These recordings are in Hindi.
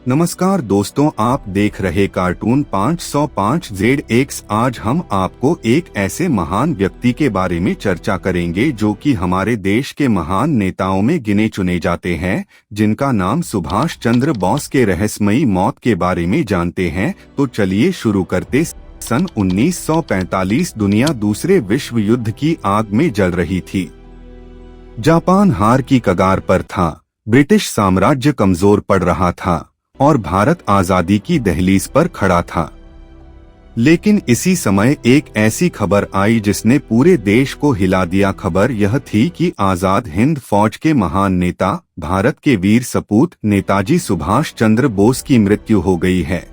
नमस्कार दोस्तों, आप देख रहे कार्टून 505 ZX। आज हम आपको एक ऐसे महान व्यक्ति के बारे में चर्चा करेंगे जो कि हमारे देश के महान नेताओं में गिने चुने जाते हैं, जिनका नाम सुभाष चंद्र बोस के रहस्यमयी मौत के बारे में जानते हैं। तो चलिए शुरू करते। सन 1945 दुनिया दूसरे विश्व युद्ध की आग में जल रही थी। जापान हार की कगार पर था, ब्रिटिश साम्राज्य कमजोर पड़ रहा था और भारत आजादी की दहलीज पर खड़ा था। लेकिन इसी समय एक ऐसी खबर आई जिसने पूरे देश को हिला दिया। खबर यह थी कि आजाद हिंद फौज के महान नेता, भारत के वीर सपूत नेताजी सुभाष चंद्र बोस की मृत्यु हो गई है।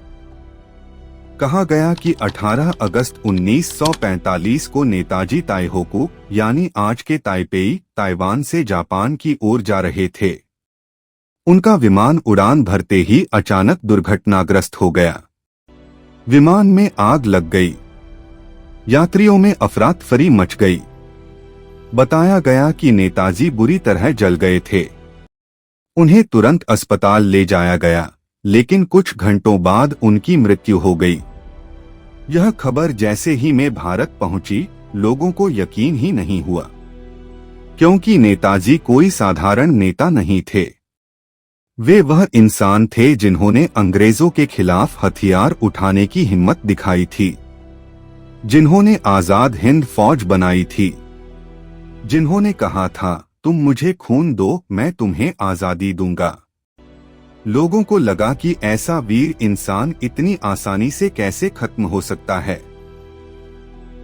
कहा गया कि 18 अगस्त 1945 को नेताजी ताइहोकू यानी आज के ताइपेई, ताइवान से जापान की ओर जा रहे थे। उनका विमान उड़ान भरते ही अचानक दुर्घटनाग्रस्त हो गया। विमान में आग लग गई, यात्रियों में अफरा तफरी मच गई। बताया गया कि नेताजी बुरी तरह जल गए थे। उन्हें तुरंत अस्पताल ले जाया गया, लेकिन कुछ घंटों बाद उनकी मृत्यु हो गई। यह खबर जैसे ही मैं भारत पहुंची, लोगों को यकीन ही नहीं हुआ, क्योंकि नेताजी कोई साधारण नेता नहीं थे। वे वह इंसान थे जिन्होंने अंग्रेजों के खिलाफ हथियार उठाने की हिम्मत दिखाई थी, जिन्होंने आजाद हिंद फौज बनाई थी, जिन्होंने कहा था, तुम मुझे खून दो, मैं तुम्हें आजादी दूंगा। लोगों को लगा कि ऐसा वीर इंसान इतनी आसानी से कैसे खत्म हो सकता है।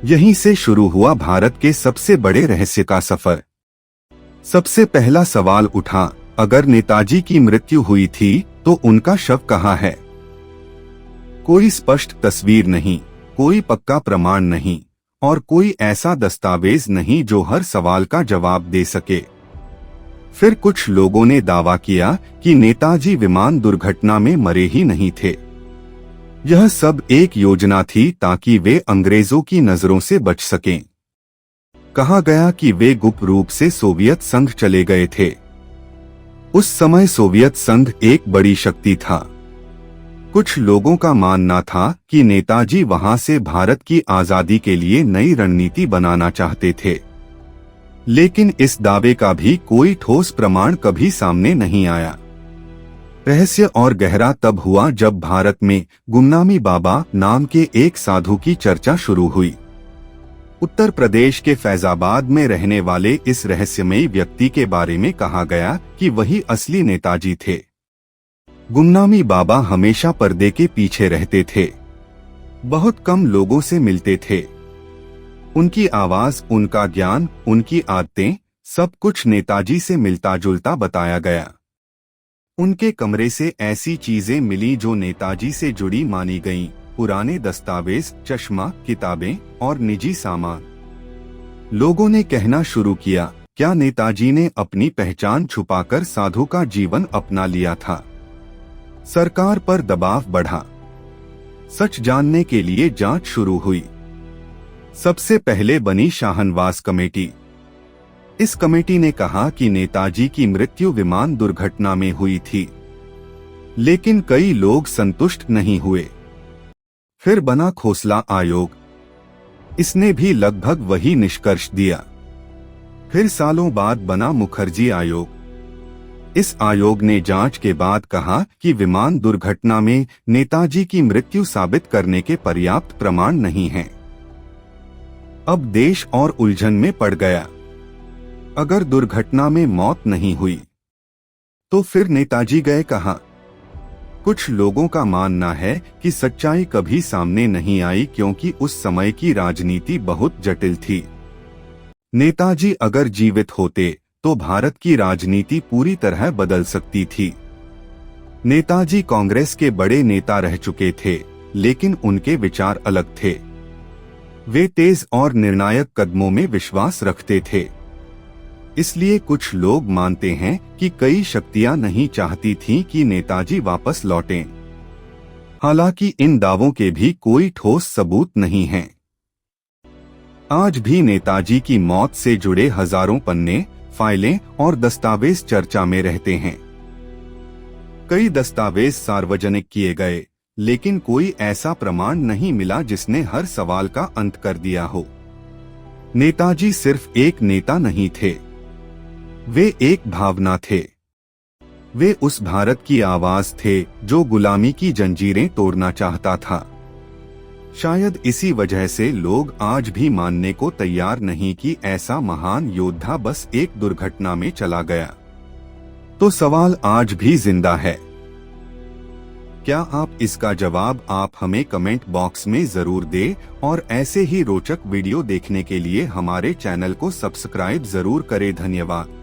यहीं से शुरू हुआ भारत के सबसे बड़े रहस्य का सफर। सबसे पहला सवाल उठा, अगर नेताजी की मृत्यु हुई थी तो उनका शव कहाँ है? कोई स्पष्ट तस्वीर नहीं, कोई पक्का प्रमाण नहीं और कोई ऐसा दस्तावेज नहीं जो हर सवाल का जवाब दे सके। फिर कुछ लोगों ने दावा किया कि नेताजी विमान दुर्घटना में मरे ही नहीं थे। यह सब एक योजना थी ताकि वे अंग्रेजों की नजरों से बच सकें। कहा गया कि वे गुप्त रूप से सोवियत संघ चले गए थे। उस समय सोवियत संघ एक बड़ी शक्ति था। कुछ लोगों का मानना था कि नेताजी वहां से भारत की आजादी के लिए नई रणनीति बनाना चाहते थे, लेकिन इस दावे का भी कोई ठोस प्रमाण कभी सामने नहीं आया। रहस्य और गहरा तब हुआ जब भारत में गुमनामी बाबा नाम के एक साधु की चर्चा शुरू हुई। उत्तर प्रदेश के फैजाबाद में रहने वाले इस रहस्यमयी व्यक्ति के बारे में कहा गया कि वही असली नेताजी थे। गुमनामी बाबा हमेशा पर्दे के पीछे रहते थे, बहुत कम लोगों से मिलते थे। उनकी आवाज, उनका ज्ञान, उनकी आदतें, सब कुछ नेताजी से मिलता जुलता बताया गया। उनके कमरे से ऐसी चीजें मिली जो नेताजी से जुड़ी मानी गईं, पुराने दस्तावेज, चश्मा, किताबें और निजी सामान। लोगों ने कहना शुरू किया, क्या नेताजी ने अपनी पहचान छुपाकर साधु का जीवन अपना लिया था? सरकार पर दबाव बढ़ा। सच जानने के लिए जांच शुरू हुई। सबसे पहले बनी शाहनवाज कमेटी। इस कमेटी ने कहा कि नेताजी की मृत्यु विमान दुर्घटना में हुई थी, लेकिन कई लोग संतुष्ट नहीं हुए। फिर बना खोसला आयोग। इसने भी लगभग वही निष्कर्ष दिया। फिर सालों बाद बना मुखर्जी आयोग। इस आयोग ने जांच के बाद कहा कि विमान दुर्घटना में नेताजी की मृत्यु साबित करने के पर्याप्त प्रमाण नहीं हैं। अब देश और उलझन में पड़ गया। अगर दुर्घटना में मौत नहीं हुई तो फिर नेताजी गए कहाँ? कुछ लोगों का मानना है कि सच्चाई कभी सामने नहीं आई क्योंकि उस समय की राजनीति बहुत जटिल थी। नेताजी अगर जीवित होते तो भारत की राजनीति पूरी तरह बदल सकती थी। नेताजी कांग्रेस के बड़े नेता रह चुके थे, लेकिन उनके विचार अलग थे। वे तेज और निर्णायक कदमों में विश्वास रखते थे। इसलिए कुछ लोग मानते हैं कि कई शक्तियां नहीं चाहती थीं कि नेताजी वापस लौटें। हालांकि इन दावों के भी कोई ठोस सबूत नहीं हैं। आज भी नेताजी की मौत से जुड़े हजारों पन्ने, फाइलें और दस्तावेज चर्चा में रहते हैं। कई दस्तावेज सार्वजनिक किए गए, लेकिन कोई ऐसा प्रमाण नहीं मिला जिसने हर सवाल का अंत कर दिया हो। नेताजी सिर्फ एक नेता नहीं थे, वे एक भावना थे। वे उस भारत की आवाज थे जो गुलामी की जंजीरें तोड़ना चाहता था। शायद इसी वजह से लोग आज भी मानने को तैयार नहीं कि ऐसा महान योद्धा बस एक दुर्घटना में चला गया। तो सवाल आज भी जिंदा है। क्या आप इसका जवाब आप हमें कमेंट बॉक्स में जरूर दें और ऐसे ही रोचक वीडियो देखने के लिए हमारे चैनल को सब्सक्राइब जरूर करें। धन्यवाद।